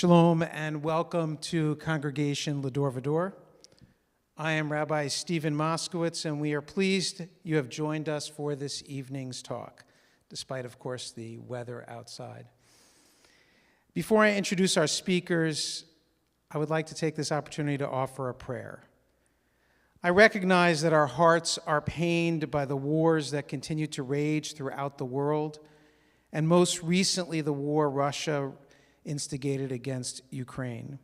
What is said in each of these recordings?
Shalom and welcome to Congregation Lador Vador. I am Rabbi Stephen Moskowitz, and we are pleased you have joined us for this evening's talk, despite, of course, the weather outside. Before I introduce our speakers, I would like to take this opportunity to offer a prayer. I recognize that our hearts are pained by the wars that continue to rage throughout the world, and most recently the war Russia instigated against Ukraine.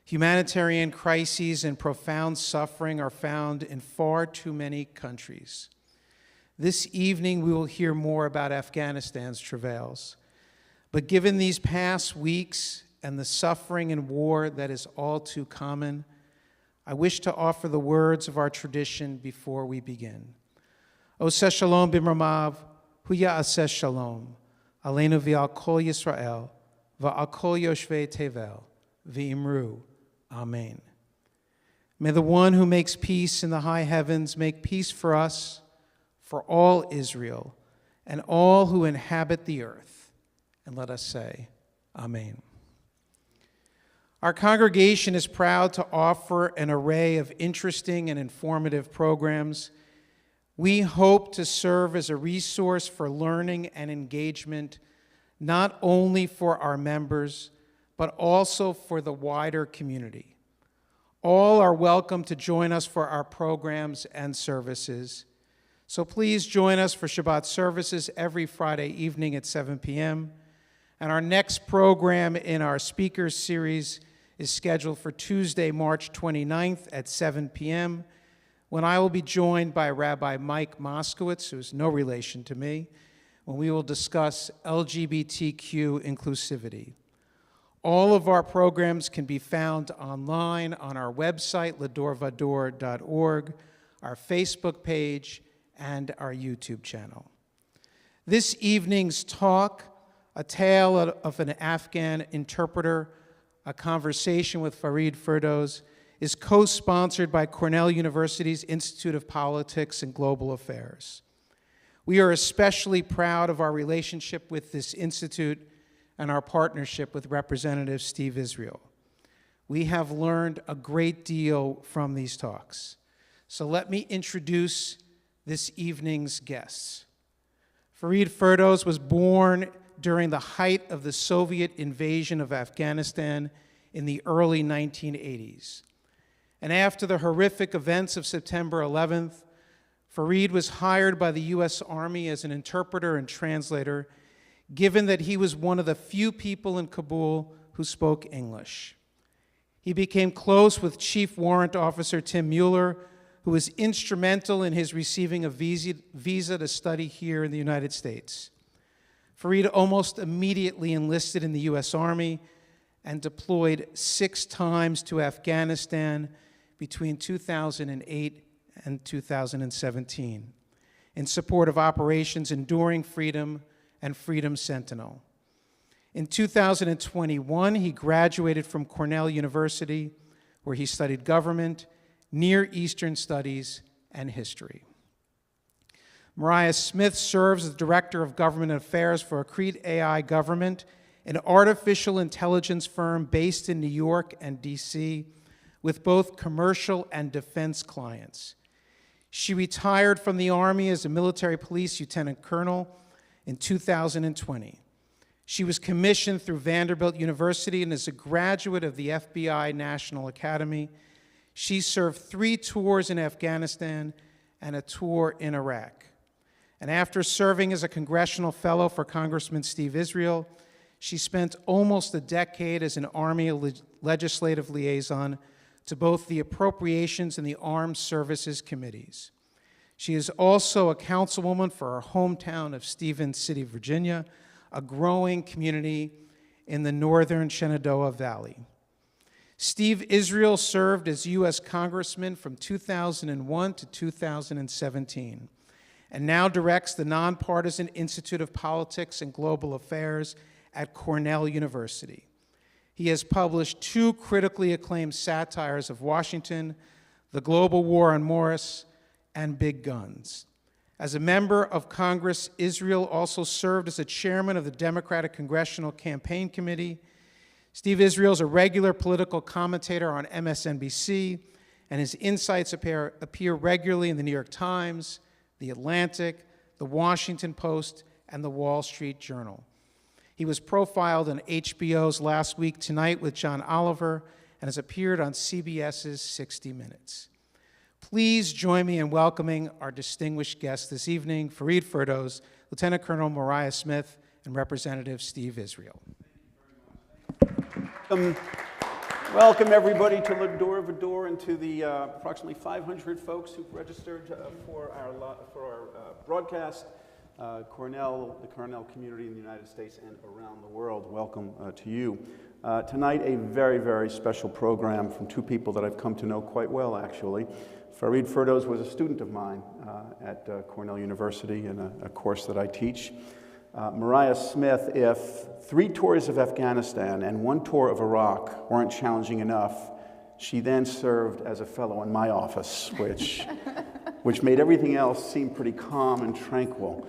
Humanitarian crises and profound suffering are found in far too many countries. This evening we will hear more about Afghanistan's travails. But given these past weeks and the suffering and war that is all too common, I wish to offer the words of our tradition before we begin. Oseh shalom b'mramav, hu ya'aseh shalom, aleinu v'al kol Yisrael, v'al kol yoshvei tevel, v'imru, amen. May the one who makes peace in the high heavens make peace for us, for all Israel, and all who inhabit the earth. And let us say, amen. Our congregation is proud to offer an array of interesting and informative programs. We hope to serve as a resource for learning and engagement, not only for our members, but also for the wider community. All are welcome to join us for our programs and services. So please join us for Shabbat services every Friday evening at 7 p.m. And our next program in our speakers series is scheduled for Tuesday, March 29th at 7 p.m., when I will be joined by Rabbi Mike Moskowitz, who is no relation to me, when we will discuss LGBTQ inclusivity. All of our programs can be found online on our website, ladorvador.org, our Facebook page, and our YouTube channel. This evening's talk, A Tale of an Afghan Interpreter, a conversation with Farid Ferdows, is co-sponsored by Cornell University's Institute of Politics and Global Affairs. We are especially proud of our relationship with this institute and our partnership with Representative Steve Israel. We have learned a great deal from these talks. So let me introduce this evening's guests. Farid Ferdows was born during the height of the Soviet invasion of Afghanistan in the early 1980s. And after the horrific events of September 11th, Farid was hired by the U.S. Army as an interpreter and translator, given that he was one of the few people in Kabul who spoke English. He became close with Chief Warrant Officer Tim Mueller, who was instrumental in his receiving a visa to study here in the United States. Farid almost immediately enlisted in the U.S. Army and deployed 6 times to Afghanistan between 2008 and 2017 in support of Operations Enduring Freedom and Freedom Sentinel. In 2021, he graduated from Cornell University, where he studied government, Near Eastern studies, and history. Mariah Smith serves as Director of Government Affairs for Accrete AI Government, an artificial intelligence firm based in New York and D.C., with both commercial and defense clients. She retired from the Army as a military police lieutenant colonel in 2020. She was commissioned through Vanderbilt University and is a graduate of the FBI National Academy. She served 3 tours in Afghanistan and a tour in Iraq. And after serving as a congressional fellow for Congressman Steve Israel, she spent almost a decade as an Army legislative liaison to both the Appropriations and the Armed Services Committees. She is also a councilwoman for her hometown of Stevens City, Virginia, a growing community in the northern Shenandoah Valley. Steve Israel served as U.S. Congressman from 2001 to 2017, and now directs the Nonpartisan Institute of Politics and Global Affairs at Cornell University. He has published 2 critically acclaimed satires of Washington, The Global War on Morris, and Big Guns. As a member of Congress, Israel also served as a chairman of the Democratic Congressional Campaign Committee. Steve Israel is a regular political commentator on MSNBC, and his insights appear regularly in the New York Times, The Atlantic, The Washington Post, and The Wall Street Journal. He was profiled on HBO's Last Week Tonight with John Oliver and has appeared on CBS's 60 Minutes. Please join me in welcoming our distinguished guests this evening, Farid Ferdows, Lt Col Mariah Smith, and Representative Steve Israel. Welcome everybody to Lador Vador and to the approximately 500 folks who've registered for our broadcast. The Cornell community in the United States and around the world, welcome to you. Tonight, a very, very special program from two people that I've come to know quite well, actually. Farid Ferdows was a student of mine at Cornell University in a course that I teach. Mariah Smith, if 3 tours of Afghanistan and 1 tour of Iraq weren't challenging enough, she then served as a fellow in my office, which made everything else seem pretty calm and tranquil.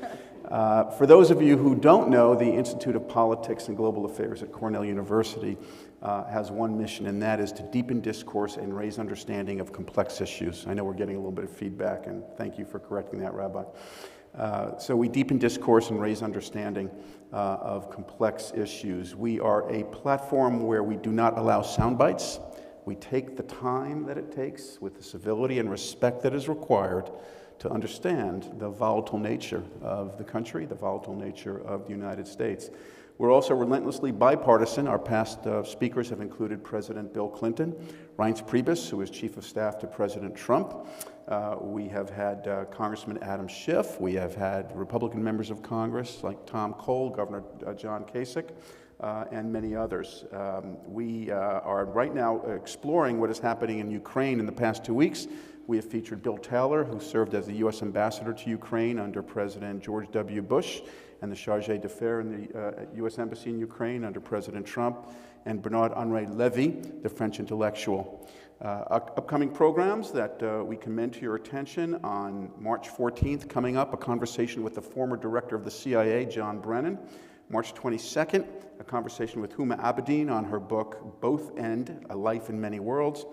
For those of you who don't know, the Institute of Politics and Global Affairs at Cornell University has one mission, and that is to deepen discourse and raise understanding of complex issues. I know we're getting a little bit of feedback, and thank you for correcting that, Rabbi. So we deepen discourse and raise understanding of complex issues. We are a platform where we do not allow sound bites. We take the time that it takes with the civility and respect that is required to understand the volatile nature of the country, the volatile nature of the United States. We're also relentlessly bipartisan. Our past speakers have included President Bill Clinton, Reince Priebus, who is Chief of Staff to President Trump. We have had Congressman Adam Schiff. We have had Republican members of Congress like Tom Cole, Governor John Kasich, and many others. We are right now exploring what is happening in Ukraine in the past 2 weeks. We have featured Bill Taylor, who served as the U.S. ambassador to Ukraine under President George W. Bush, and the charge d'affaires in the U.S. Embassy in Ukraine under President Trump, and Bernard-Henri Lévy, the French intellectual. Upcoming programs that we commend to your attention: on March 14th, coming up, a conversation with the former director of the CIA, John Brennan. March 22nd, a conversation with Huma Abedin on her book, Both End, A Life in Many Worlds.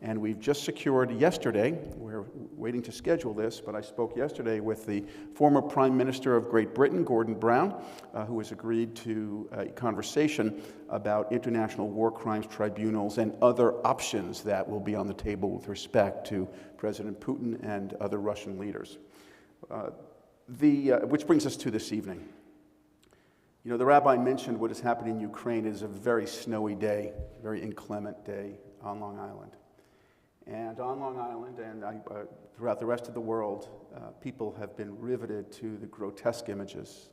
And we've just secured yesterday, we're waiting to schedule this, but I spoke yesterday with the former Prime Minister of Great Britain, Gordon Brown, who has agreed to a conversation about international war crimes tribunals and other options that will be on the table with respect to President Putin and other Russian leaders. Which brings us to this evening. You know, the rabbi mentioned what is happening in Ukraine. It is a very snowy day, very inclement day on Long Island. And on Long Island and throughout the rest of the world, people have been riveted to the grotesque images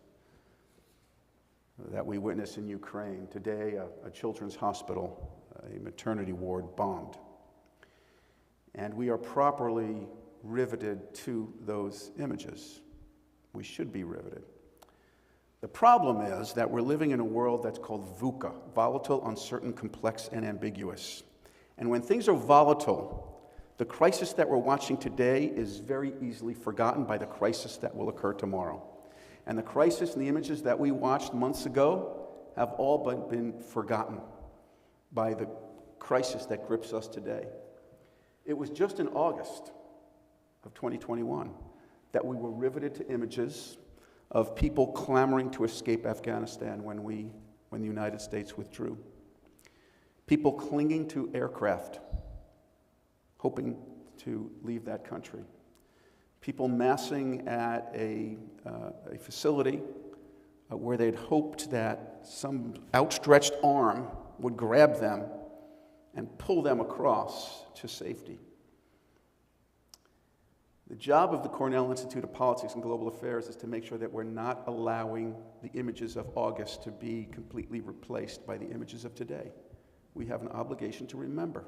that we witness in Ukraine. Today, a children's hospital, a maternity ward bombed. And we are properly riveted to those images. We should be riveted. The problem is that we're living in a world that's called VUCA, volatile, uncertain, complex, and ambiguous. And when things are volatile, the crisis that we're watching today is very easily forgotten by the crisis that will occur tomorrow. And the crisis and the images that we watched months ago have all been forgotten by the crisis that grips us today. It was just in August of 2021 that we were riveted to images of people clamoring to escape Afghanistan when the United States withdrew. People clinging to aircraft, hoping to leave that country. People massing at a facility where they'd hoped that some outstretched arm would grab them and pull them across to safety. The job of the Cornell Institute of Politics and Global Affairs is to make sure that we're not allowing the images of August to be completely replaced by the images of today. We have an obligation to remember.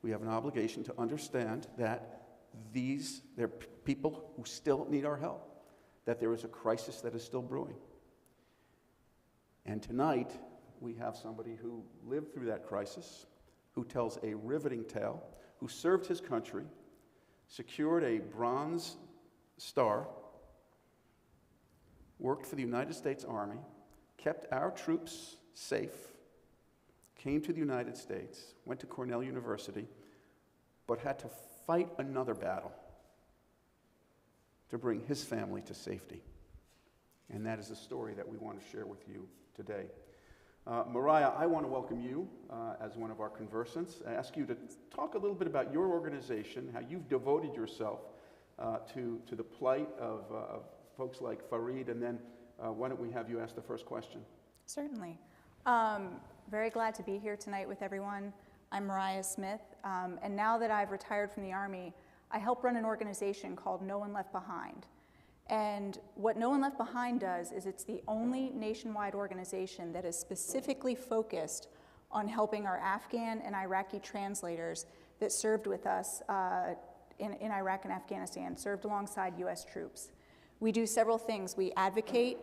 We have an obligation to understand that there are people who still need our help, that there is a crisis that is still brewing. And tonight, we have somebody who lived through that crisis, who tells a riveting tale, who served his country, secured a Bronze Star, worked for the United States Army, kept our troops safe, came to the United States, went to Cornell University, but had to fight another battle to bring his family to safety. And that is the story that we want to share with you today. Mariah, I want to welcome you as one of our conversants. I ask you to talk a little bit about your organization, how you've devoted yourself to the plight of folks like Farid, and then why don't we have you ask the first question? Certainly. Very glad to be here tonight with everyone. I'm Mariah Smith, and now that I've retired from the Army, I help run an organization called No One Left Behind. And what No One Left Behind does is it's the only nationwide organization that is specifically focused on helping our Afghan and Iraqi translators that served with us in Iraq and Afghanistan, served alongside US troops. We do several things. We advocate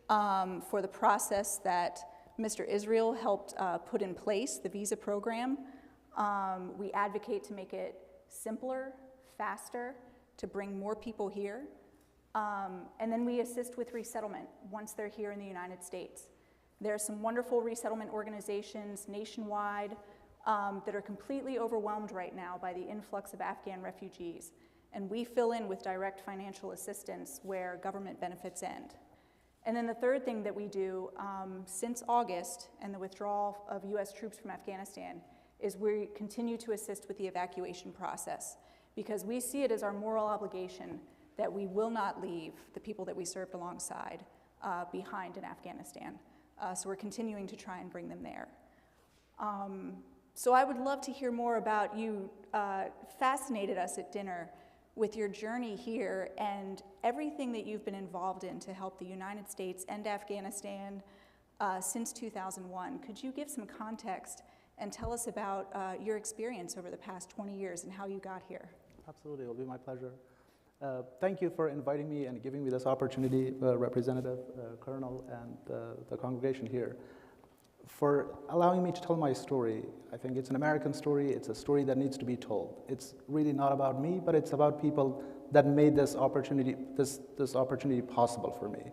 for the process that Mr. Israel helped put in place, the visa program. We advocate to make it simpler, faster, to bring more people here. And then we assist with resettlement once they're here in the United States. There are some wonderful resettlement organizations nationwide that are completely overwhelmed right now by the influx of Afghan refugees. And we fill in with direct financial assistance where government benefits end. And then the third thing that we do since August and the withdrawal of US troops from Afghanistan is we continue to assist with the evacuation process because we see it as our moral obligation that we will not leave the people that we served alongside behind in Afghanistan. So we're continuing to try and bring them there. So I would love to hear more about you. Fascinated us at dinner with your journey here and everything that you've been involved in to help the United States and Afghanistan since 2001. Could you give some context and tell us about your experience over the past 20 years and how you got here? Absolutely, it'll be my pleasure. Thank you for inviting me and giving me this opportunity, Representative Colonel and the congregation here, for allowing me to tell my story. I think it's an American story. It's a story that needs to be told. It's really not about me, but it's about people that made this opportunity possible for me.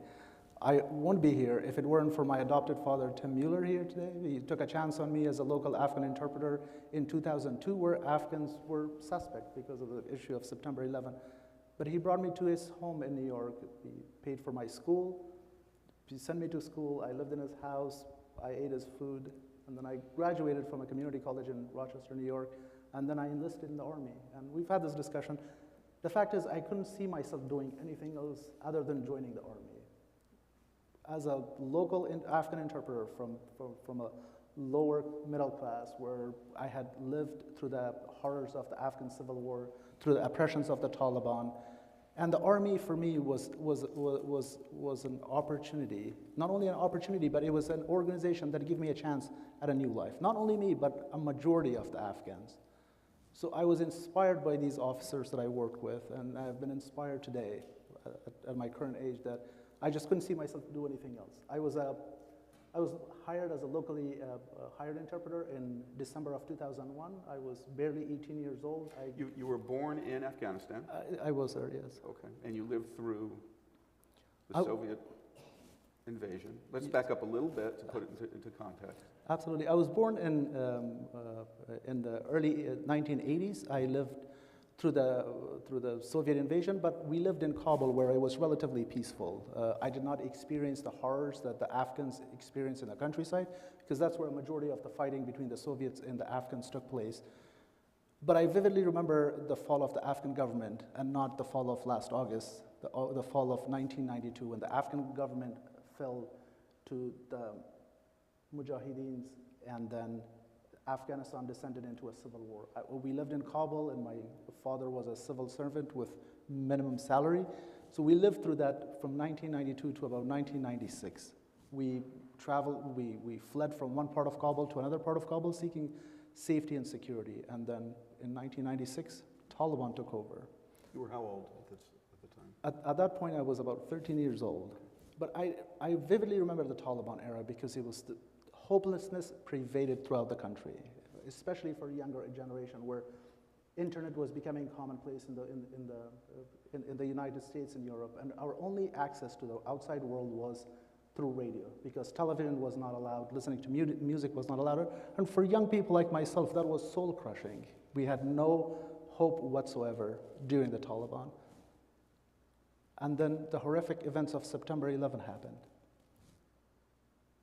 I wouldn't be here if it weren't for my adopted father, Tim Mueller, here today. He took a chance on me as a local Afghan interpreter in 2002, where Afghans were suspect because of the issue of September 11. But he brought me to his home in New York. He paid for my school. He sent me to school. I lived in his house. I ate his food. And then I graduated from a community college in Rochester, New York. And then I enlisted in the Army. And we've had this discussion. The fact is, I couldn't see myself doing anything else other than joining the Army. As a local Afghan interpreter from a lower middle class, where I had lived through the horrors of the Afghan Civil War, through the oppressions of the Taliban. And the Army for me was an opportunity, not only an opportunity, but it was an organization that gave me a chance at a new life. Not only me, but a majority of the Afghans. So I was inspired by these officers that I worked with, and I've been inspired today at my current age that I just couldn't see myself do anything else. I was hired as a locally hired interpreter in December of 2001. I was barely 18 years old. You were born in Afghanistan? I was there, yes. Okay, and you lived through the Soviet invasion. Let's back up a little bit to put it into context. Absolutely. I was born in the early 1980s. I lived through the Soviet invasion, but we lived in Kabul where it was relatively peaceful. I did not experience the horrors that the Afghans experienced in the countryside, because that's where a majority of the fighting between the Soviets and the Afghans took place. But I vividly remember the fall of the Afghan government, and not the fall of last August, the fall of 1992, when the Afghan government fell to the Mujahideens, and then Afghanistan descended into a civil war. We lived in Kabul, and my father was a civil servant with minimum salary. So we lived through that from 1992 to about 1996. We fled from one part of Kabul to another part of Kabul seeking safety and security. And then in 1996, Taliban took over. You were how old at the time? At that point, I was about 13 years old. But I vividly remember the Taliban era because it was hopelessness pervaded throughout the country, especially for a younger generation, where internet was becoming commonplace in the United States and Europe, and our only access to the outside world was through radio, because television was not allowed, listening to music was not allowed. And for young people like myself, that was soul-crushing. We had no hope whatsoever during the Taliban. And then the horrific events of September 11 happened.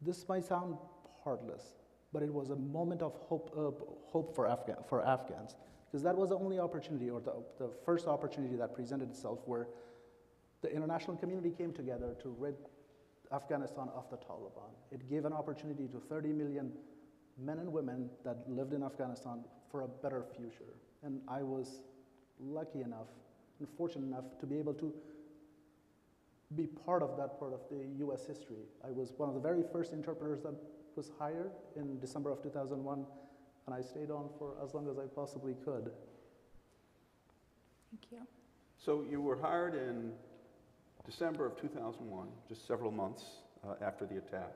This might sound heartless, but it was a moment of hope for Afghans, because that was the only opportunity, or the first opportunity that presented itself, where the international community came together to rid Afghanistan of the Taliban. It gave an opportunity to 30 million men and women that lived in Afghanistan for a better future. And I was lucky enough and fortunate enough to be able to be part of that part of the US history. I was one of the very first interpreters that was hired in December of 2001, and I stayed on for as long as I possibly could. Thank you. So you were hired in December of 2001, just several months after the attack.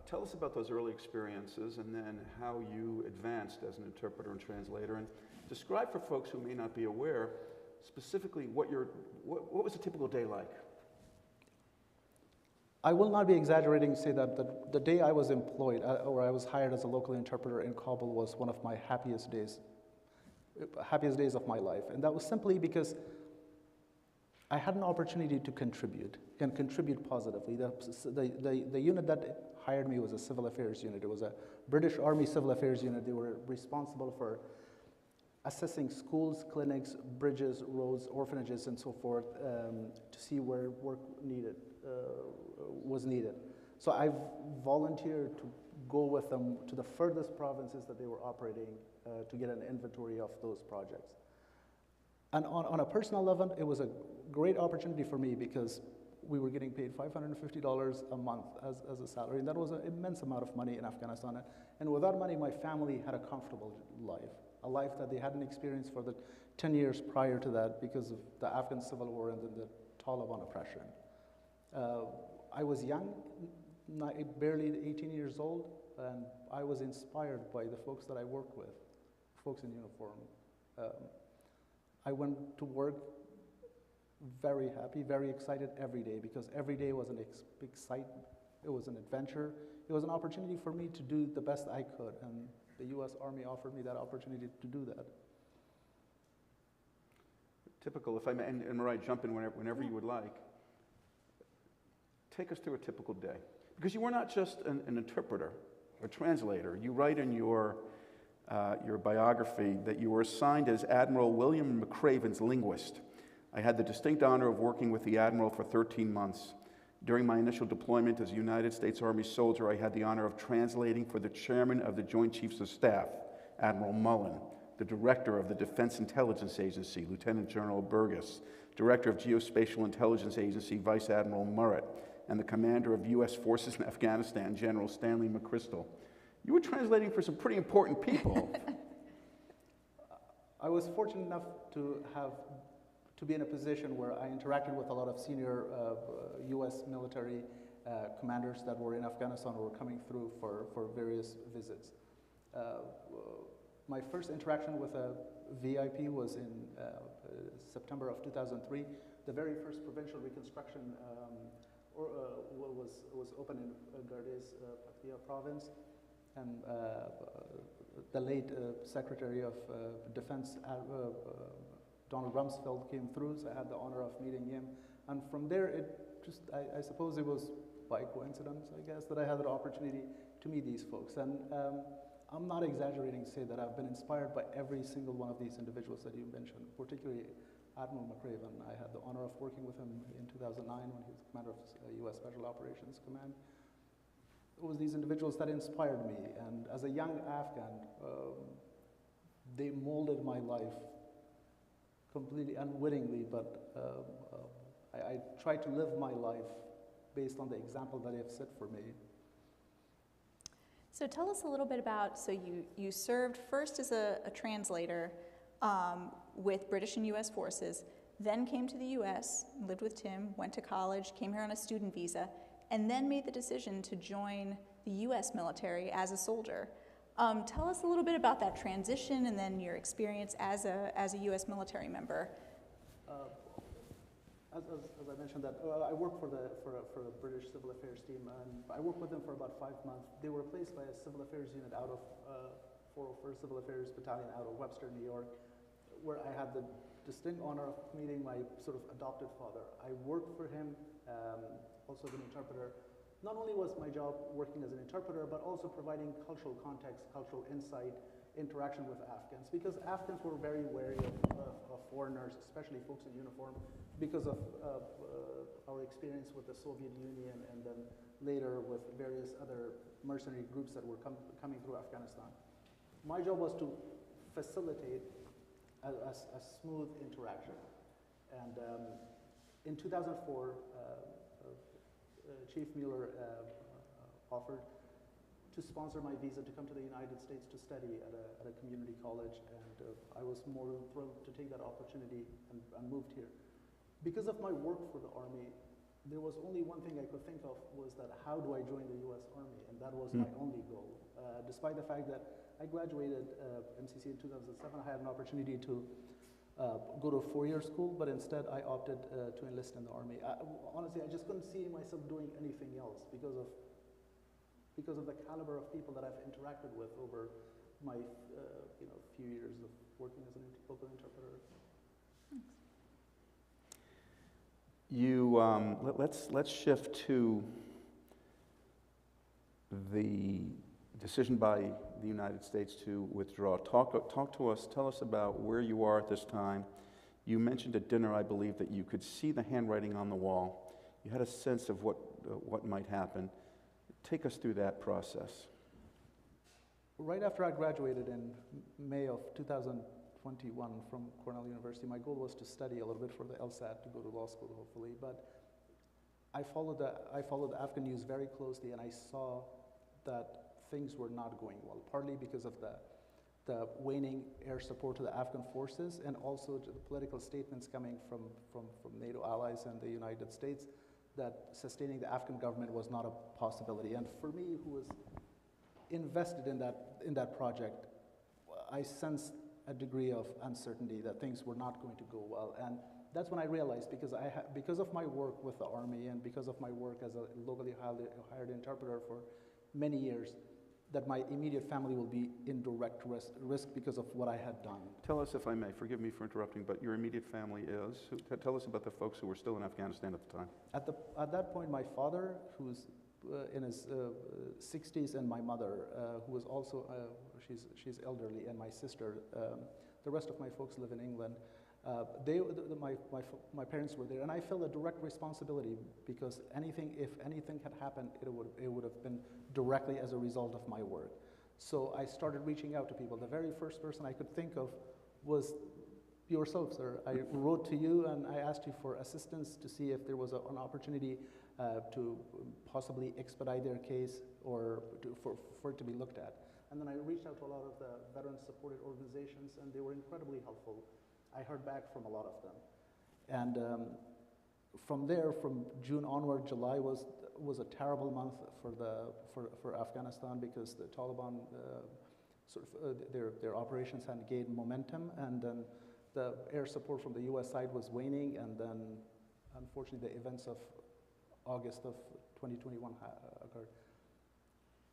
Tell us about those early experiences and then how you advanced as an interpreter and translator, and describe for folks who may not be aware specifically what was a typical day like? I will not be exaggerating to say that the day I was employed or I was hired as a local interpreter in Kabul was one of my happiest days of my life. And that was simply because I had an opportunity to contribute and contribute positively. The unit that hired me was a civil affairs unit. It was a British Army civil affairs unit. They were responsible for assessing schools, clinics, bridges, roads, orphanages, and so forth to see where work was needed. So I volunteered to go with them to the furthest provinces that they were operating to get an inventory of those projects. And on a personal level, it was a great opportunity for me because we were getting paid $550 a month as a salary, and that was an immense amount of money in Afghanistan. And with that money, my family had a comfortable life, a life that they hadn't experienced for the 10 years prior to that because of the Afghan civil war and then the Taliban oppression. I was young, barely 18 years old, and I was inspired by the folks that I worked with, folks in uniform. I went to work very happy, very excited every day because every day was it was an adventure. It was an opportunity for me to do the best I could, and the U.S. Army offered me that opportunity to do that. Typical, if I may, and Mariah, jump in whenever you would like. Take us through a typical day. Because you were not just an interpreter or translator. You write in your biography that you were assigned as Admiral William McRaven's linguist. I had the distinct honor of working with the Admiral for 13 months. During my initial deployment as a United States Army soldier, I had the honor of translating for the Chairman of the Joint Chiefs of Staff, Admiral Mullen, the Director of the Defense Intelligence Agency, Lieutenant General Burgess, Director of Geospatial Intelligence Agency, Vice Admiral Murrett, and the Commander of U.S. Forces in Afghanistan, General Stanley McChrystal. You were translating for some pretty important people. I was fortunate enough to be in a position where I interacted with a lot of senior U.S. military commanders that were in Afghanistan or were coming through for various visits. My first interaction with a VIP was in September of 2003. The very first provincial reconstruction was opened in Gardez, Paktia province, and the late Secretary of Defense, Donald Rumsfeld, came through, so I had the honor of meeting him. And from there, I suppose it was by coincidence, I guess, that I had the opportunity to meet these folks. And I'm not exaggerating to say that I've been inspired by every single one of these individuals that you mentioned, particularly Admiral McRaven. I had the honor of working with him in 2009 when he was commander of U.S. Special Operations Command. It was these individuals that inspired me, and as a young Afghan, they molded my life completely unwittingly, but I try to live my life based on the example that they have set for me. So tell us a little bit about, so you served first as a translator with British and U.S. forces, then came to the U.S., lived with Tim, went to college, came here on a student visa, and then made the decision to join the U.S. military as a soldier. Tell us a little bit about that transition and then your experience as a U.S. military member. As I mentioned that I work for a British Civil Affairs team, and I worked with them for about 5 months. They were placed by a Civil Affairs unit out of 401st Civil Affairs Battalion out of Webster, New York, where I had the distinct honor of meeting my sort of adopted father. I worked for him also as an interpreter. Not only was my job working as an interpreter, but also providing cultural context, cultural insight, interaction with Afghans, because Afghans were very wary of foreigners, especially folks in uniform, because of our experience with the Soviet Union and then later with various other mercenary groups that were coming through Afghanistan. My job was to facilitate a smooth interaction. And in 2004, Chief Mueller offered to sponsor my visa to come to the United States to study at a community college, and I was more than thrilled to take that opportunity and moved here. Because of my work for the Army, there was only one thing I could think of, was that how do I join the US Army, and that was my only goal. Despite the fact that I graduated MCC in 2007, I had an opportunity to go to a 4-year school, but instead I opted to enlist in the Army. Honestly, I just couldn't see myself doing anything else because of the caliber of people that I've interacted with over my few years of working as a local interpreter. You let's shift to the decision by the United States to withdraw. Talk to us. Tell us about where you are at this time. You mentioned at dinner, I believe, that you could see the handwriting on the wall. You had a sense of what might happen. Take us through that process. Right after I graduated in May of 2021 from Cornell University, my goal was to study a little bit for the LSAT to go to law school, hopefully. But I followed the Afghan news very closely, and I saw that things were not going well, partly because of the waning air support to the Afghan forces, and also to the political statements coming from NATO allies and the United States that sustaining the Afghan government was not a possibility. And for me, who was invested in that project, I sensed a degree of uncertainty that things were not going to go well. And that's when I realized, because of my work with the Army and because of my work as a locally hired interpreter for many years, that my immediate family will be in direct risk because of what I had done. Tell us, if I may, forgive me for interrupting, but your immediate family is? Tell us about the folks who were still in Afghanistan at the time. At that point, my father, who's in his 60s, and my mother, who was also, she's elderly, and my sister. The rest of my folks live in England. My parents were there, and I felt a direct responsibility because if anything had happened, it would have been directly as a result of my work. So I started reaching out to people. The very first person I could think of was yourself, sir. I wrote to you and I asked you for assistance to see if there was an opportunity to possibly expedite their case or for it to be looked at. And then I reached out to a lot of the veteran-supported organizations, and they were incredibly helpful. I heard back from a lot of them. And from there, from June onward, July was a terrible month for Afghanistan because the Taliban their operations had gained momentum, and then the air support from the U.S. side was waning, and then unfortunately the events of August of 2021 occurred.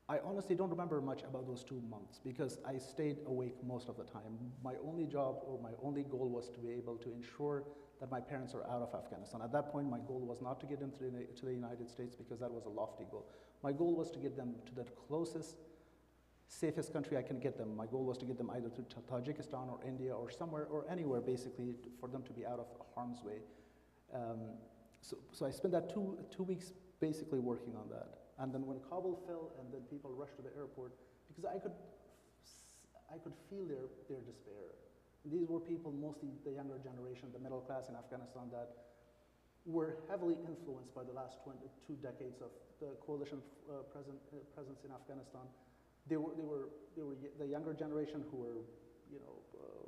I honestly don't remember much about those 2 months because I stayed awake most of the time. My only job or my only goal was to be able to ensure that my parents are out of Afghanistan. At that point, my goal was not to get them to the United States because that was a lofty goal. My goal was to get them to the closest, safest country I can get them. My goal was to get them either to Tajikistan or India or somewhere or anywhere basically for them to be out of harm's way. So I spent that two weeks basically working on that. And then when Kabul fell and then people rushed to the airport, because I could feel their despair. And these were people, mostly the younger generation, the middle class in Afghanistan, that were heavily influenced by the last 2 decades of the coalition presence in Afghanistan. They were the younger generation who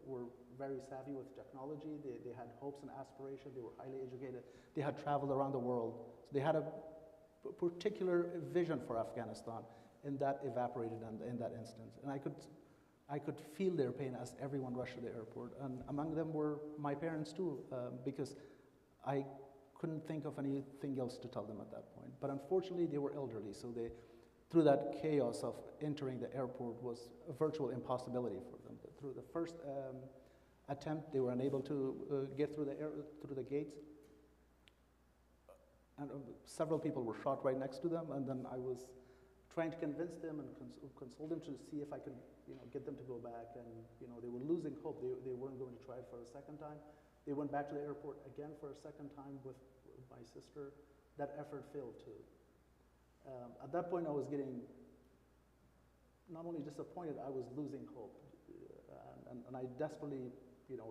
were very savvy with technology. They had hopes and aspirations. They were highly educated. They had traveled around the world. So they had a particular vision for Afghanistan, and that evaporated in that instance. And I could feel their pain as everyone rushed to the airport. And among them were my parents too, because I couldn't think of anything else to tell them at that point. But unfortunately, they were elderly, so through that chaos of entering the airport was a virtual impossibility for them. Through the first attempt, they were unable to get through the gates. And several people were shot right next to them, and then I was trying to convince them and console them to see if I could, get them to go back. And, they were losing hope. They weren't going to try it for a second time. They went back to the airport again for a second time with my sister. That effort failed too. At that point, I was getting not only disappointed, I was losing hope. And I desperately,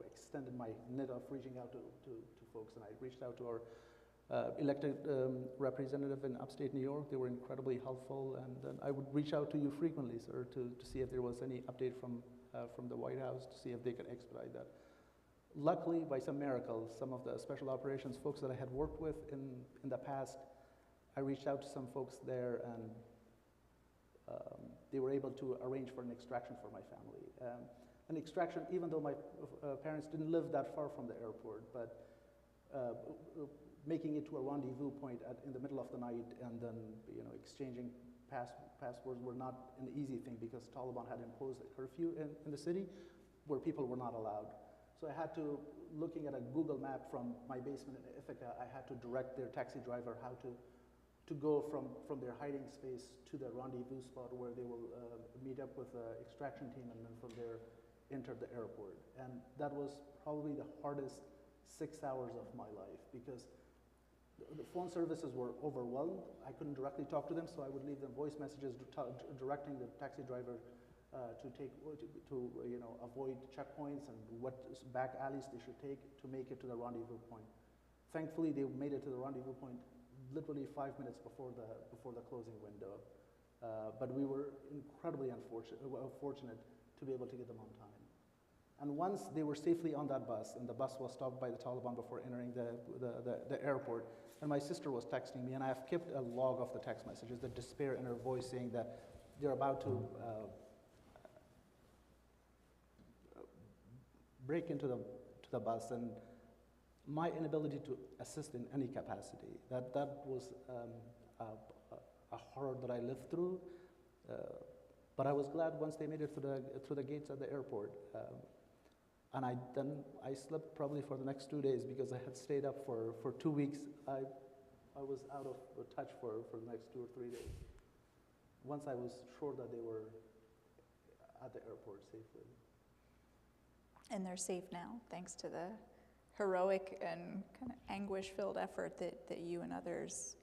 extended my net of reaching out to folks. And I reached out to our elected representative in upstate New York. They were incredibly helpful, and I would reach out to you frequently, sir, to see if there was any update from the White House, to see if they could expedite that. Luckily, by some miracle, some of the special operations folks that I had worked with in the past, I reached out to some folks there, and they were able to arrange for an extraction for my family. An extraction, even though my parents didn't live that far from the airport, but making it to a rendezvous point in the middle of the night, and then exchanging passports were not an easy thing because Taliban had imposed a curfew in the city where people were not allowed. So I had to, looking at a Google map from my basement in Ithaca, I had to direct their taxi driver how to go from their hiding space to the rendezvous spot where they will meet up with the extraction team, and then from there enter the airport. And that was probably the hardest 6 hours of my life because the phone services were overwhelmed. I couldn't directly talk to them, so I would leave them voice messages directing the taxi driver to avoid checkpoints and what back alleys they should take to make it to the rendezvous point. Thankfully, they made it to the rendezvous point literally 5 minutes before the closing window. But we were incredibly fortunate to be able to get them on time. And once they were safely on that bus, and the bus was stopped by the Taliban before entering the airport, and my sister was texting me, and I have kept a log of the text messages, the despair in her voice saying that they're about to break into the bus, and my inability to assist in any capacity. That was a horror that I lived through, but I was glad once they made it through the gates at the airport. And I slept probably for the next 2 days because I had stayed up for 2 weeks. I was out of touch for the next 2 or 3 days. Once I was sure that they were at the airport safely. And they're safe now, thanks to the heroic and kind of anguish-filled effort that you and others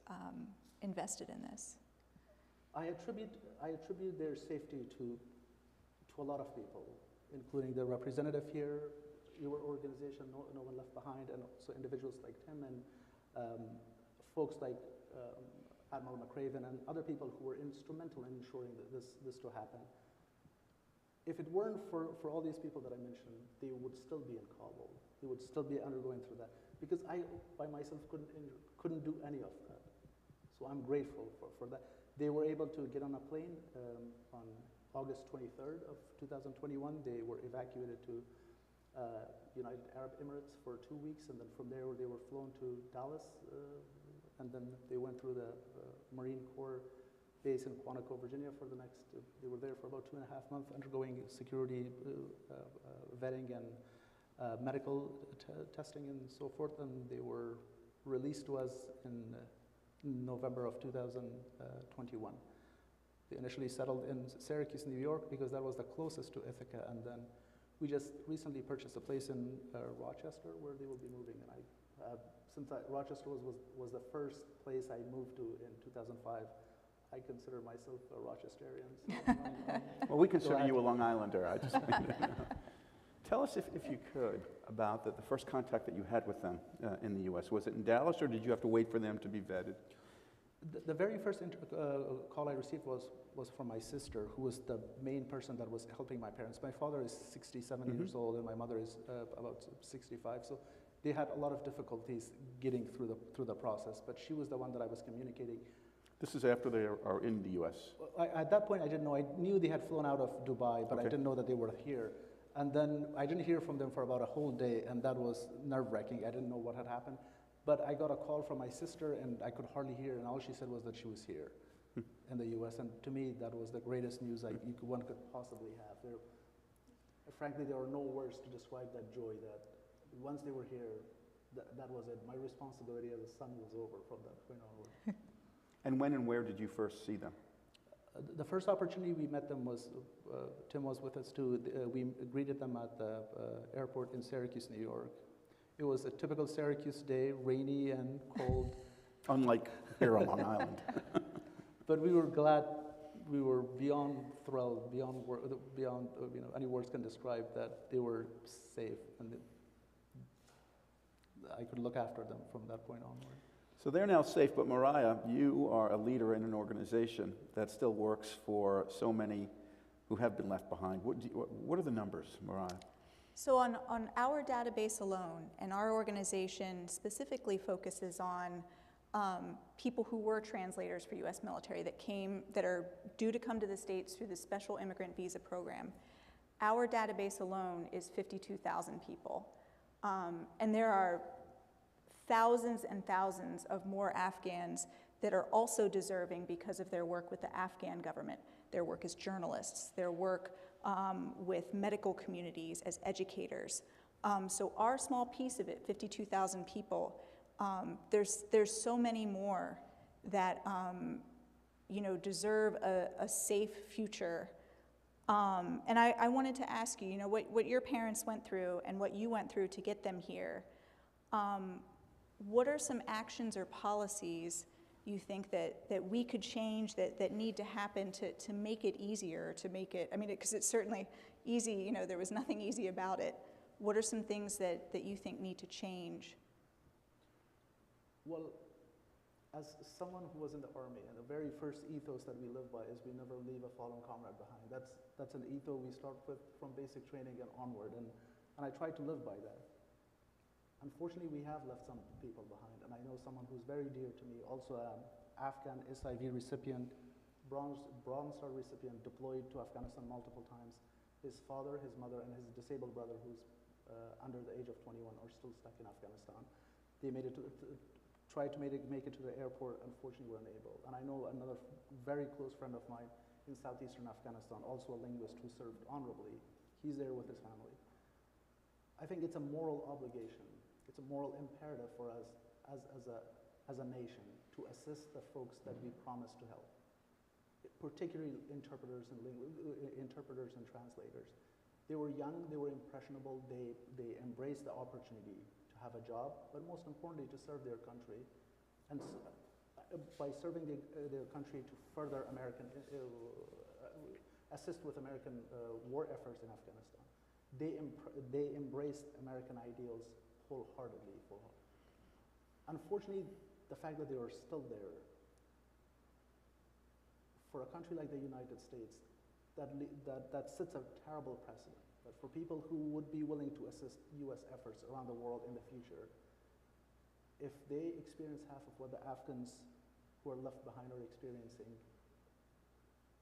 invested in this. I attribute their safety to a lot of people, including the representative here, your organization, No One Left Behind, and also individuals like Tim and folks like Admiral McRaven and other people who were instrumental in ensuring that this to happen. If it weren't for all these people that I mentioned, they would still be in Kabul. They would still be undergoing through that. Because I, by myself, couldn't do any of that. So I'm grateful for that. They were able to get on a plane on August 23rd of 2021. They were evacuated to United Arab Emirates for 2 weeks, and then from there they were flown to Dallas, and then they went through the Marine Corps base in Quantico, Virginia for the next, they were there for about 2.5 months, undergoing security vetting and medical testing and so forth, and they were released to us in November of 2021. They initially settled in Syracuse, New York, because that was the closest to Ithaca, and then we just recently purchased a place in Rochester where they will be moving. And since Rochester was the first place I moved to in 2005, I consider myself a Rochesterian. So well, we consider you a Long Islander. I just tell us, if you could, about the first contact that you had with them in the U.S. Was it in Dallas, or did you have to wait for them to be vetted? The very first call I received was from my sister, who was the main person that was helping my parents. My father is 67 years old, and my mother is about 65. So they had a lot of difficulties getting through the process. But she was the one that I was communicating. This is after they are in the U.S. At that point, I didn't know. I knew they had flown out of Dubai, but I didn't know that they were here. And then I didn't hear from them for about a whole day, and that was nerve-wracking. I didn't know what had happened. But I got a call from my sister, and I could hardly hear, and all she said was that she was here in the U.S. And to me, that was the greatest news one could possibly have. Frankly, there are no words to describe that joy. That once they were here, that was it. My responsibility as a son was over from that point onward. And when and where did you first see them? The first opportunity we met them was, Tim was with us too. We greeted them at the airport in Syracuse, New York. It was a typical Syracuse day, rainy and cold. Unlike here on Long Island. But we were glad, we were beyond thrilled, beyond any words can describe that they were safe, and I could look after them from that point onward. So they're now safe, but Mariah, you are a leader in an organization that still works for so many who have been left behind. What are the numbers, Mariah? So on our database alone, and our organization specifically focuses on people who were translators for U.S. military that are due to come to the States through the Special Immigrant Visa Program. Our database alone is 52,000 people. And there are thousands and thousands of more Afghans that are also deserving because of their work with the Afghan government, their work as journalists, their work with medical communities as educators. So our small piece of it, 52,000 people, there's so many more that deserve a safe future. And I wanted to ask you, what your parents went through and what you went through to get them here. What are some actions or policies you think that we could change, that need to happen to make it easier, to make it, because it's certainly easy, there was nothing easy about it. What are some things that you think need to change? Well, as someone who was in the Army, and the very first ethos that we live by is we never leave a fallen comrade behind. That's an ethos we start with from basic training and onward, and I try to live by that. Unfortunately, we have left some people behind, and I know someone who's very dear to me, also an Afghan SIV recipient, Bronze Star recipient, deployed to Afghanistan multiple times. His father, his mother, and his disabled brother, who's under the age of 21, are still stuck in Afghanistan. They made it tried to make it to the airport, unfortunately were unable. And I know another very close friend of mine in southeastern Afghanistan, also a linguist who served honorably. He's there with his family. I think it's a moral obligation. It's a moral imperative for us as a nation to assist the folks that we promise to help, particularly interpreters and translators. They were young, they were impressionable, they embraced the opportunity to have a job, but most importantly to serve their country, and by serving their country to further assist with American war efforts in Afghanistan. They embraced American ideals wholeheartedly. Unfortunately, the fact that they are still there, for a country like the United States, that sets a terrible precedent. But for people who would be willing to assist U.S. efforts around the world in the future, if they experience half of what the Afghans who are left behind are experiencing,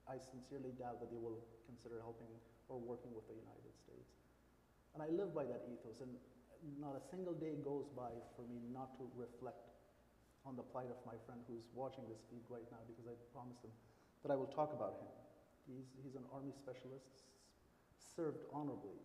I sincerely doubt that they will consider helping or working with the United States. And I live by that ethos, and not a single day goes by for me not to reflect on the plight of my friend who's watching this feed right now, because I promised him that I will talk about him. He's an Army specialist, served honorably.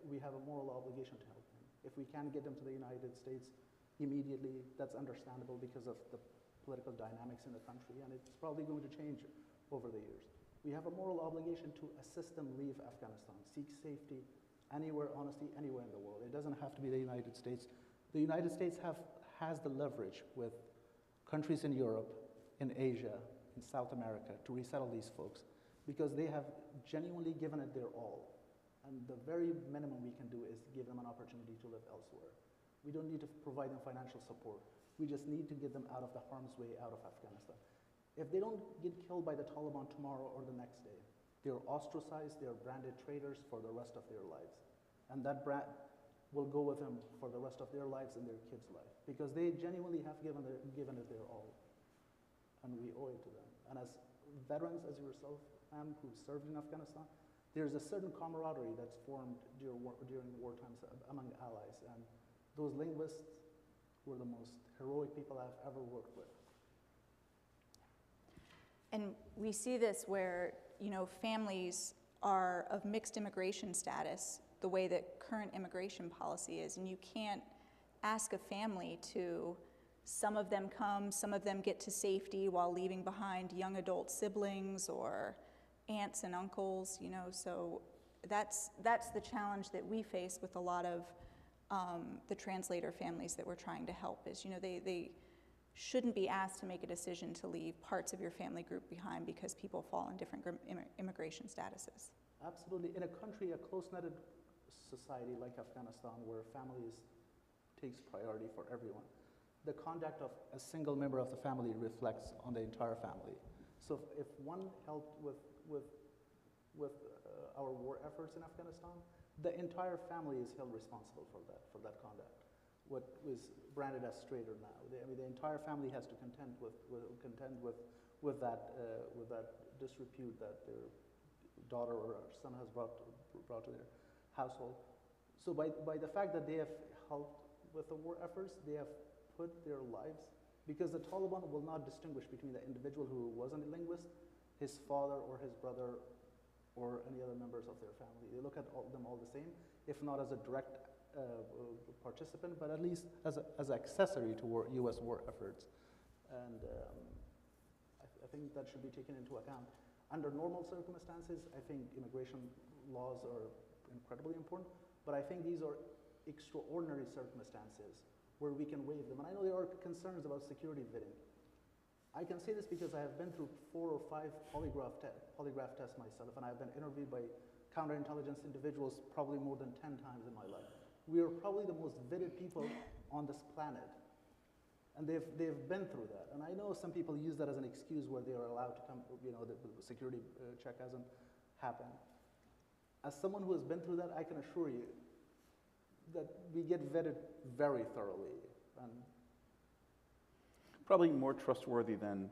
We have a moral obligation to help him. If we can get him to the United States immediately, that's understandable because of the political dynamics in the country, and it's probably going to change over the years. We have a moral obligation to assist them leave Afghanistan, seek safety anywhere, honestly, anywhere in the world. It doesn't have to be the United States. The United States has the leverage with countries in Europe, in Asia, in South America to resettle these folks, because they have genuinely given it their all. And the very minimum we can do is give them an opportunity to live elsewhere. We don't need to provide them financial support. We just need to get them out of the harm's way, out of Afghanistan. If they don't get killed by the Taliban tomorrow or the next day, they're ostracized, they're branded traitors for the rest of their lives. And that brand will go with them for the rest of their lives and their kids' life, because they genuinely have given it their all. And we owe it to them. And as veterans, as yourself, ma'am, who served in Afghanistan, there's a certain camaraderie that's formed during war times among allies. And Those linguists were the most heroic people I've ever worked with. And we see this where, you know, families are of mixed immigration status, the way that current immigration policy is, and you can't ask a family to, some of them come, some of them get to safety while leaving behind young adult siblings or aunts and uncles, you know, so that's the challenge that we face with a lot of the translator families that we're trying to help is, you know, they shouldn't be asked to make a decision to leave parts of your family group behind because people fall in different immigration statuses. Absolutely. In a country, a close-knitted society like Afghanistan, where families takes priority for everyone, the conduct of a single member of the family reflects on the entire family. So if one helped with our war efforts in Afghanistan, the entire family is held responsible for that conduct. What was branded as straight or now, the entire family has to contend with that disrepute that their daughter or son has brought to their household. So by the fact that they have helped with the war efforts, they have put their lives, because the Taliban will not distinguish between the individual who wasn't a linguist, his father or his brother, or any other members of their family. They look at them all the same, if not as a direct participant, but at least as an accessory to U.S. war efforts. And I think that should be taken into account. Under normal circumstances, I think immigration laws are incredibly important, but I think these are extraordinary circumstances where we can waive them. And I know there are concerns about security vetting. I can say this because I have been through 4 or 5 polygraph tests myself, and I've been interviewed by counterintelligence individuals probably more than 10 times in my life. We are probably the most vetted people on this planet, and they've been through that. And I know some people use that as an excuse where they are allowed to come, you know, the security check hasn't happened. As someone who has been through that, I can assure you that we get vetted very thoroughly. And probably more trustworthy than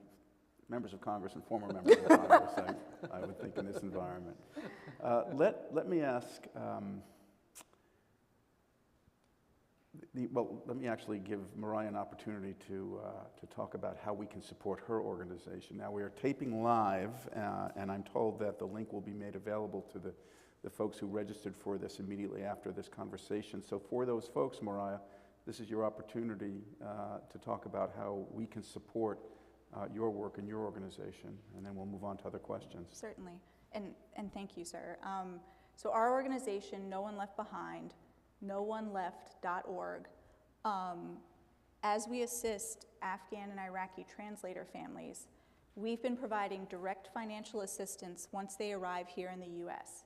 members of Congress and former members of Congress, I would think, in this environment. Let me ask, let me actually give Mariah an opportunity to talk about how we can support her organization. Now, we are taping live, and I'm told that the link will be made available to the folks who registered for this immediately after this conversation. So for those folks, Mariah, this is your opportunity to talk about how we can support your work and your organization, and then we'll move on to other questions. Certainly, and thank you, sir. So our organization, No One Left Behind, NoOneLeft.org, as we assist Afghan and Iraqi translator families, we've been providing direct financial assistance once they arrive here in the U.S.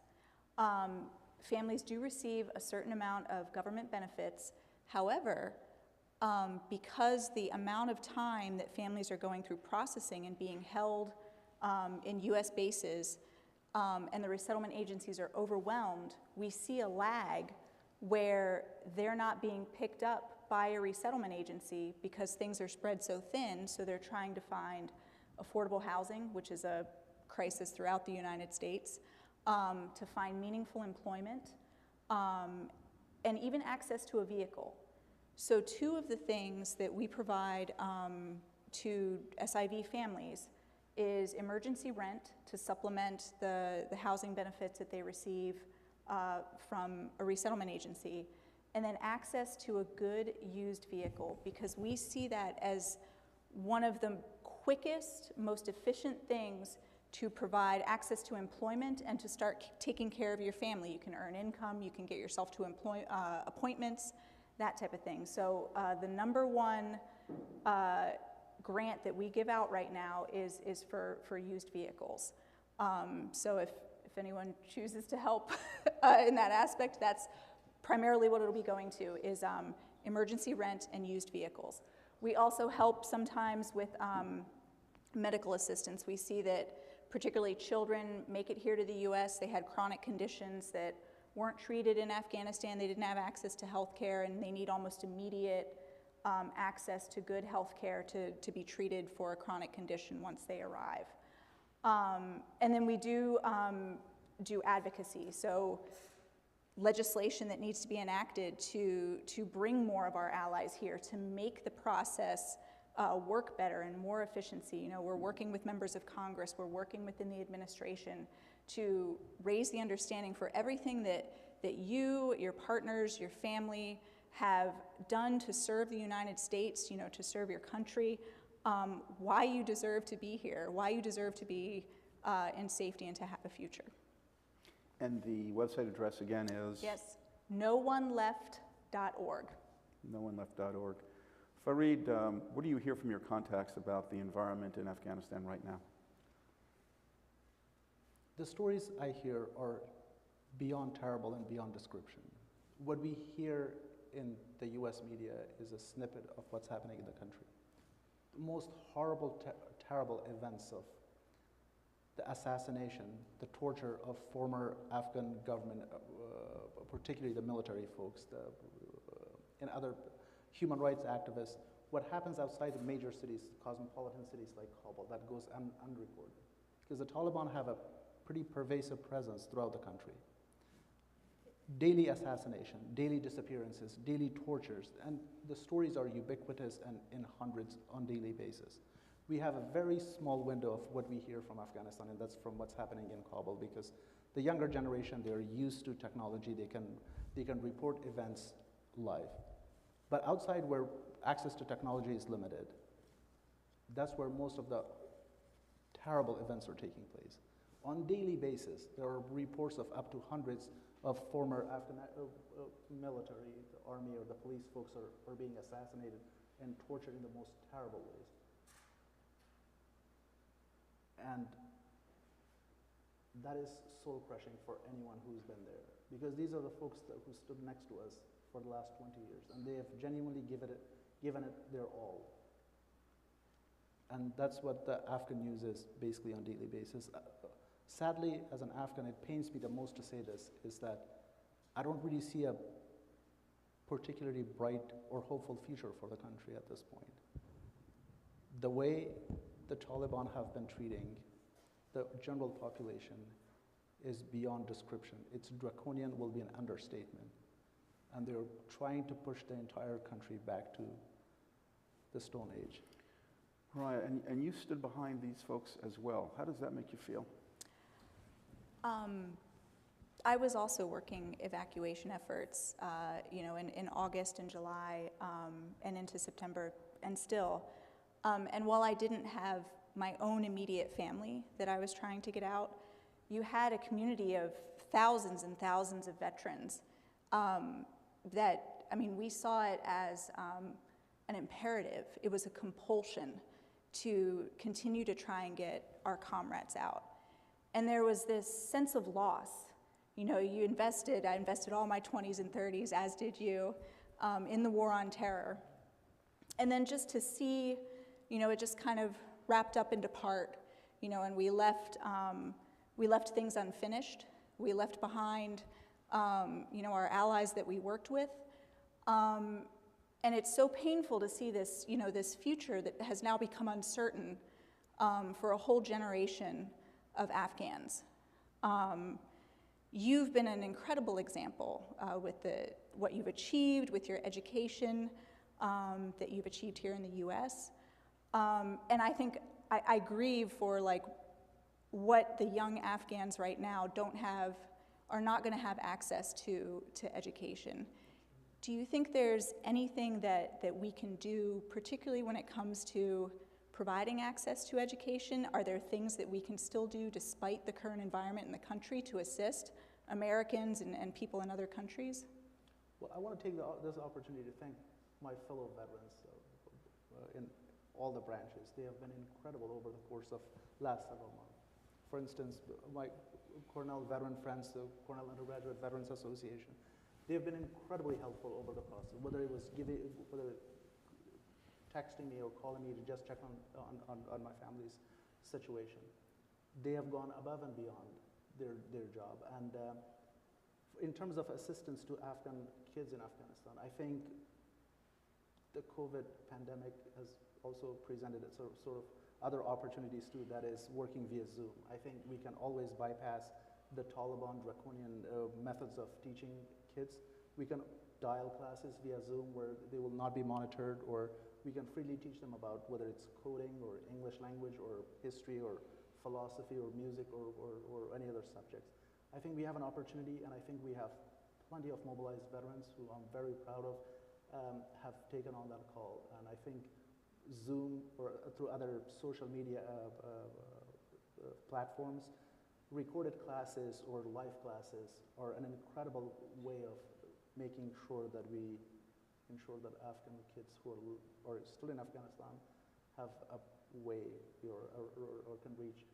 Families do receive a certain amount of government benefits. However, because the amount of time that families are going through processing and being held in U.S. bases and the resettlement agencies are overwhelmed, we see a lag where they're not being picked up by a resettlement agency because things are spread so thin, so they're trying to find affordable housing, which is a crisis throughout the United States, to find meaningful employment, and even access to a vehicle. So 2 of the things that we provide to SIV families is emergency rent to supplement the housing benefits that they receive from a resettlement agency, and then access to a good used vehicle, because we see that as one of the quickest, most efficient things to provide access to employment and to start taking care of your family. You can earn income, you can get yourself to appointments, that type of thing. So the #1 grant that we give out right now is for used vehicles. So if anyone chooses to help in that aspect, that's primarily what it'll be going to, is emergency rent and used vehicles. We also help sometimes with medical assistance. We see that particularly children make it here to the U.S. They had chronic conditions that weren't treated in Afghanistan. They didn't have access to health care, and they need almost immediate access to good health care to be treated for a chronic condition once they arrive. And then we do advocacy. So legislation that needs to be enacted to bring more of our allies here, to make the process work better and more efficiency. You know, we're working with members of Congress, we're working within the administration to raise the understanding for everything that you, your partners, your family have done to serve the United States, you know, to serve your country, why you deserve to be here, why you deserve to be in safety and to have a future. And the website address again is? Yes, nooneleft.org. Nooneleft.org. Farid, what do you hear from your contacts about the environment in Afghanistan right now? The stories I hear are beyond terrible and beyond description. What we hear in the US media is a snippet of what's happening in the country. The most horrible, terrible events of the assassination, the torture of former Afghan government, particularly the military folks, and other human rights activists. What happens outside of major cities, cosmopolitan cities like Kabul, that goes unreported. Because the Taliban have a pretty pervasive presence throughout the country. Daily assassination, daily disappearances, daily tortures, and the stories are ubiquitous and in hundreds on a daily basis. We have a very small window of what we hear from Afghanistan, and that's from what's happening in Kabul, because the younger generation, they're used to technology, they can report events live. But outside where access to technology is limited, that's where most of the terrible events are taking place. On a daily basis, there are reports of up to hundreds of former Afghan military, the army or the police folks are being assassinated and tortured in the most terrible ways. And that is soul crushing for anyone who's been there, because these are the folks who stood next to us for the last 20 years, and they have genuinely given it their all. And that's what the Afghan news is basically on a daily basis. Sadly, as an Afghan, it pains me the most to say this, is that I don't really see a particularly bright or hopeful future for the country at this point. The way the Taliban have been treating the general population is beyond description. It's draconian, will be an understatement. And they're trying to push the entire country back to the Stone Age. Right, and you stood behind these folks as well. How does that make you feel? I was also working evacuation efforts, you know, in August and July and into September, and still. And while I didn't have my own immediate family that I was trying to get out, you had a community of thousands and thousands of veterans that, I mean, we saw it as an imperative. It was a compulsion to continue to try and get our comrades out. And there was this sense of loss. You know, I invested all my 20s and 30s, as did you, in the war on terror. And then just to see, you know, it just kind of wrapped up into part, you know, and we left things unfinished. We left behind, you know, our allies that we worked with. And it's so painful to see this, you know, this future that has now become uncertain for a whole generation of Afghans. You've been an incredible example with what you've achieved with your education that you've achieved here in the US. And I think I grieve for like what the young Afghans right now are not going to have access to education. Do you think there's anything that we can do, particularly when it comes to providing access to education? Are there things that we can still do despite the current environment in the country to assist Americans and people in other countries? Well, I want to take this opportunity to thank my fellow veterans in all the branches. They have been incredible over the course of last several months. For instance, my Cornell veteran friends, the Cornell Undergraduate Veterans Association, they have been incredibly helpful over the process, whether it was texting me or calling me to just check on my family's situation. They have gone above and beyond their job. And in terms of assistance to Afghan kids in Afghanistan, I think the COVID pandemic has also presented a sort of other opportunities too, that is working via Zoom. I think we can always bypass the Taliban draconian methods of teaching kids. We can dial classes via Zoom where they will not be monitored, or we can freely teach them about whether it's coding or English language or history or philosophy or music or any other subjects. I think we have an opportunity, and I think we have plenty of mobilized veterans who I'm very proud of have taken on that call. And I think Zoom or through other social media platforms, recorded classes or live classes are an incredible way of making sure that we ensure that Afghan kids who are still in Afghanistan have a way or can reach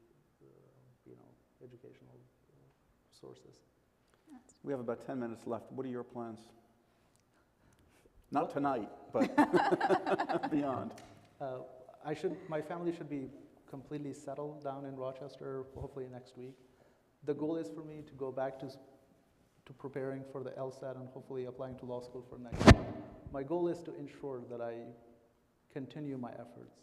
educational sources. We have about 10 minutes left. What are your plans? Not tonight, but beyond. My family should be completely settled down in Rochester, hopefully next week. The goal is for me to go back to preparing for the LSAT and hopefully applying to law school for next year. My goal is to ensure that I continue my efforts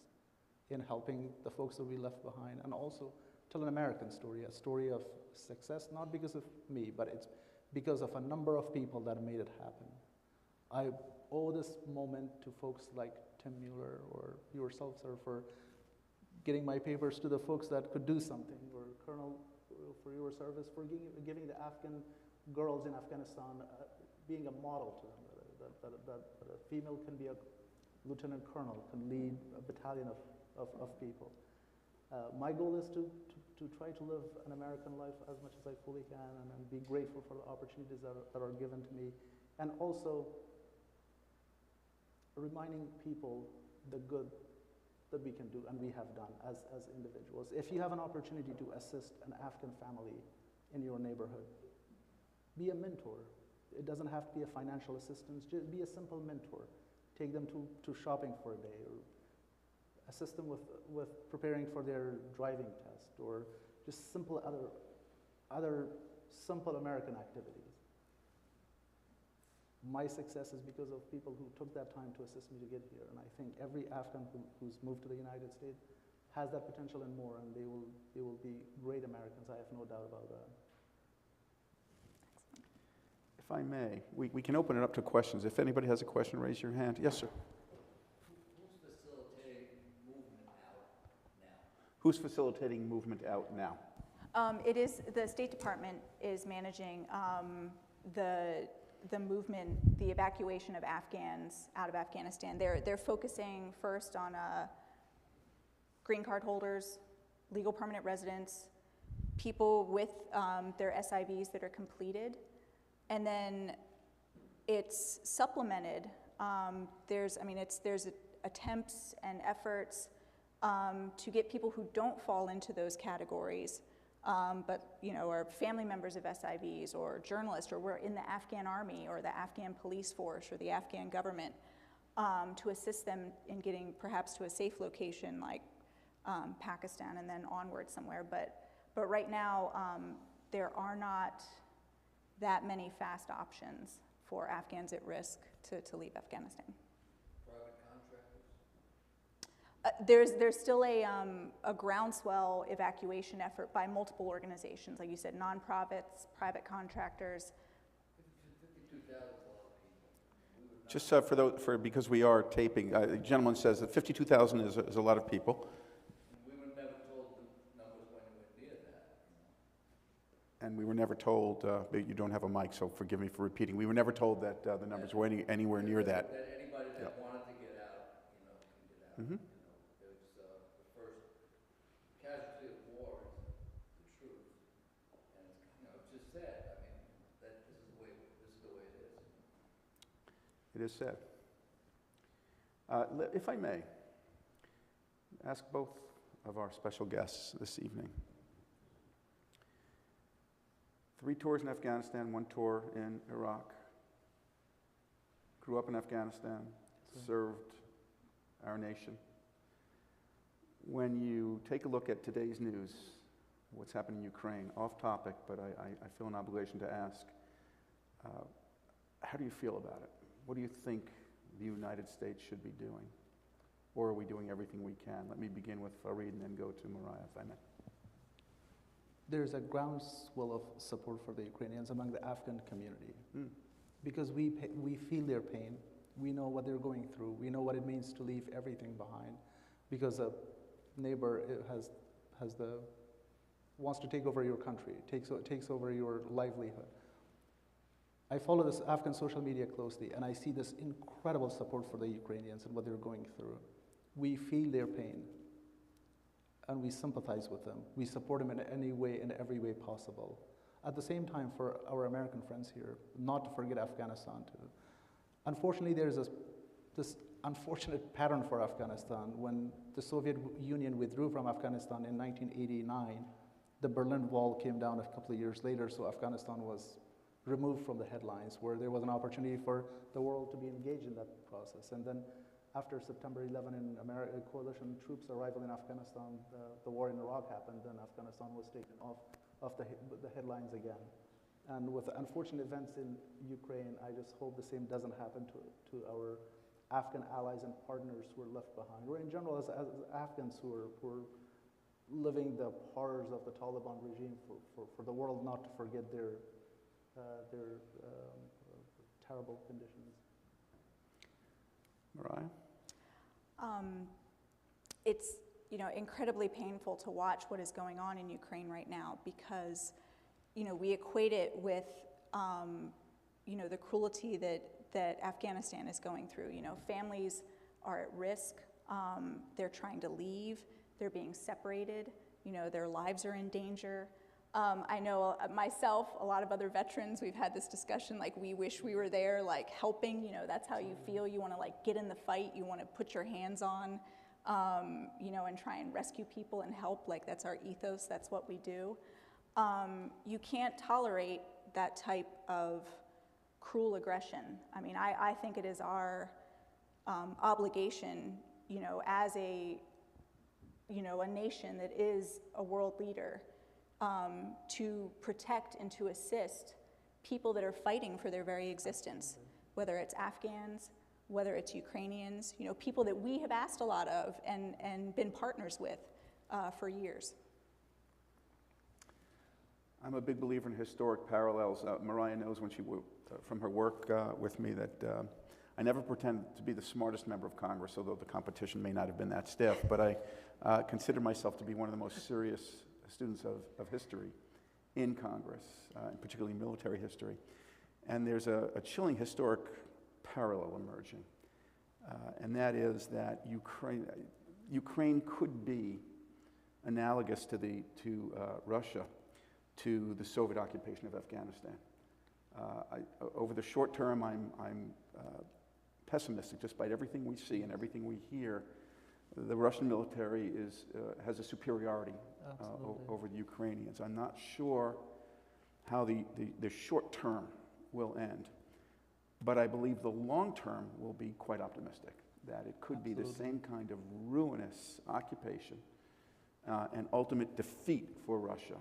in helping the folks that we left behind, and also tell an American story, a story of success, not because of me, but it's because of a number of people that made it happen. I owe this moment to folks like Tim Mueller or yourself, sir, for getting my papers to the folks that could do something, or Colonel, for your service, for giving the Afghan girls in Afghanistan, being a model to them, that a female can be a lieutenant colonel, can lead a battalion of people. My goal is to try to live an American life as much as I fully can, and be grateful for the opportunities that are given to me, and also reminding people the good that we can do and we have done as individuals. If you have an opportunity to assist an Afghan family in your neighborhood, be a mentor. It doesn't have to be a financial assistance, just be a simple mentor. Take them to shopping for a day, or assist them with preparing for their driving test, or just simple other simple American activities. My success is because of people who took that time to assist me to get here, and I think every Afghan who's moved to the United States has that potential and more, and they will be great Americans. I have no doubt about that. If I may, we can open it up to questions. If anybody has a question, raise your hand. Yes, sir. Who's facilitating movement out now? Who's facilitating movement out now? It is the State Department is managing the movement, the evacuation of Afghans out of Afghanistan. They're focusing first on green card holders, legal permanent residents, people with their SIVs that are completed, and then it's supplemented. There's attempts and efforts to get people who don't fall into those categories, but are family members of SIVs or journalists, or were in the Afghan army or the Afghan police force or the Afghan government, to assist them in getting perhaps to a safe location like Pakistan and then onward somewhere. But right now, there are not that many fast options for Afghans at risk to leave Afghanistan. Private contractors? There's still a groundswell evacuation effort by multiple organizations, like you said, nonprofits, private contractors. 52,000 is a lot of people. Just because we are taping, the gentleman says that 52,000 is a lot of people. We were never told the numbers went anywhere near that. And we were never told, you don't have a mic, so forgive me for repeating. We were never told that the numbers were anywhere near that. That anybody that wanted to get out, can get out. Mm-hmm. It's the first casualty of war is the truth, and it's just sad. I mean, that this is the way it is. It is said. If I may, ask both of our special guests this evening. 3 tours in Afghanistan, 1 tour in Iraq. Grew up in Afghanistan, served our nation. When you take a look at today's news, what's happening in Ukraine, off topic, but I feel an obligation to ask, how do you feel about it? What do you think the United States should be doing? Or are we doing everything we can? Let me begin with Farid and then go to Mariah, if I may. there's a groundswell of support for the Ukrainians among the Afghan community because we feel their pain. We know what they're going through. We know what it means to leave everything behind because a neighbor wants to take over your country, takes over your livelihood. I follow this Afghan social media closely, and I see this incredible support for the Ukrainians and what they're going through. We feel their pain, and we sympathize with them. We support them in any way, in every way possible. At the same time, for our American friends here, not to forget Afghanistan too. Unfortunately, there's this unfortunate pattern for Afghanistan. When the Soviet Union withdrew from Afghanistan in 1989, the Berlin Wall came down a couple of years later, so Afghanistan was removed from the headlines, where there was an opportunity for the world to be engaged in that process. And then after September 11 and coalition troops' arrival in Afghanistan, the war in Iraq happened, and Afghanistan was taken off the headlines again. And with the unfortunate events in Ukraine, I just hope the same doesn't happen to our Afghan allies and partners who are left behind, or in general as Afghans who are living the horrors of the Taliban regime for the world not to forget their terrible conditions. Mariah? It's incredibly painful to watch what is going on in Ukraine right now because we equate it with the cruelty that Afghanistan is going through. Families are at risk. They're trying to leave. They're being separated. Their lives are in danger. I know myself, a lot of other veterans, we've had this discussion, like we wish we were there, like helping, that's how you feel. You want to like get in the fight. You want to put your hands on, and try and rescue people and help. Like that's our ethos. That's what we do. You can't tolerate that type of cruel aggression. I mean, I think it is our obligation, as a nation that is a world leader, to protect and to assist people that are fighting for their very existence, whether it's Afghans, whether it's Ukrainians, people that we have asked a lot of and been partners with for years. I'm a big believer in historic parallels. Mariah knows when she from her work with me that I never pretend to be the smartest member of Congress, although the competition may not have been that stiff, but I consider myself to be one of the most serious students of history in Congress, and particularly military history. And there's a chilling historic parallel emerging, and that is that Ukraine could be analogous to Russia, to the Soviet occupation of Afghanistan. Over the short term, I'm pessimistic, despite everything we see and everything we hear. The Russian military has a superiority over the Ukrainians. I'm not sure how the short term will end, but I believe the long term will be quite optimistic, that it could be the same kind of ruinous occupation and ultimate defeat for Russia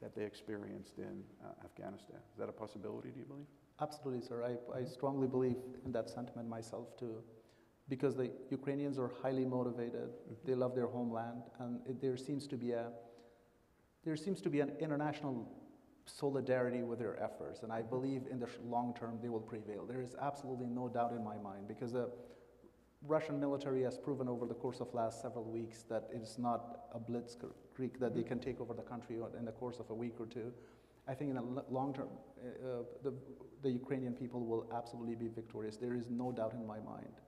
that they experienced in Afghanistan. Is that a possibility, do you believe? Absolutely, sir. I strongly believe in that sentiment myself too, because the Ukrainians are highly motivated. They love their homeland, and there seems to be an international solidarity with their efforts, and I believe in the long term they will prevail. There is absolutely no doubt in my mind, because the Russian military has proven over the course of last several weeks that it's not a blitzkrieg, that they can take over the country in the course of a week or two. I think in the long term, the Ukrainian people will absolutely be victorious. There is no doubt in my mind.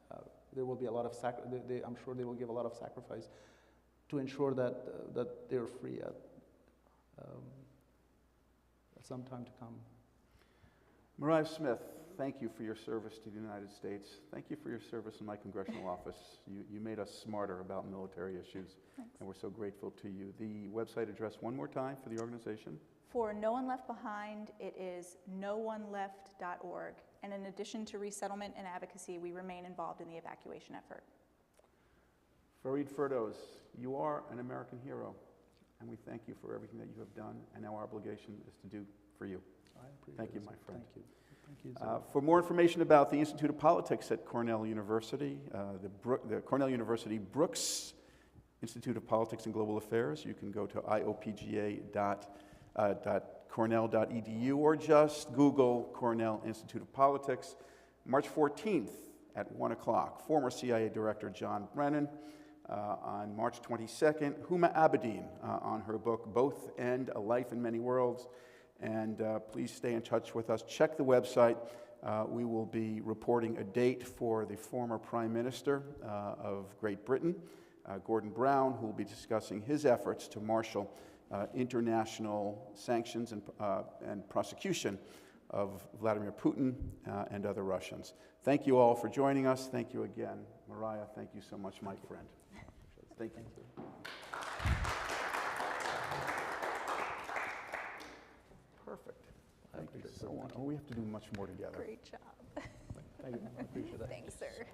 There will be a lot of I'm sure they will give a lot of sacrifice to ensure that they're free at some time to come. Mariah Smith, thank you for your service to the United States. Thank you for your service in my congressional office. You made us smarter about military issues, Thanks. and we're so grateful to you. The website address one more time for the organization. For No One Left Behind, it is nooneleft.org. And in addition to resettlement and advocacy, we remain involved in the evacuation effort. Farid Ferdows, you are an American hero, and we thank you for everything that you have done, and our obligation is to do for you. I appreciate Thank you, it, my sir. friend. Thank you. Thank you, sir. For more information about the Institute of Politics at Cornell University, the Cornell University Brooks Institute of Politics and Global Affairs. You can go to iopga.cornell.edu or just Google Cornell Institute of Politics. March 14th at 1 o'clock, former CIA Director John Brennan. On March 22nd, Huma Abedin on her book, Both End, A Life in Many Worlds. And please stay in touch with us. Check the website. We will be reporting a date for the former Prime Minister of Great Britain, Gordon Brown, who will be discussing his efforts to marshal international sanctions and prosecution of Vladimir Putin and other Russians. Thank you all for joining us. Thank you again. Mariah, thank you so much, my friend. Thank you. Perfect. Thank you so much. Oh, we have to do much more together. Great job. Thank you. I appreciate that. Thanks, sir.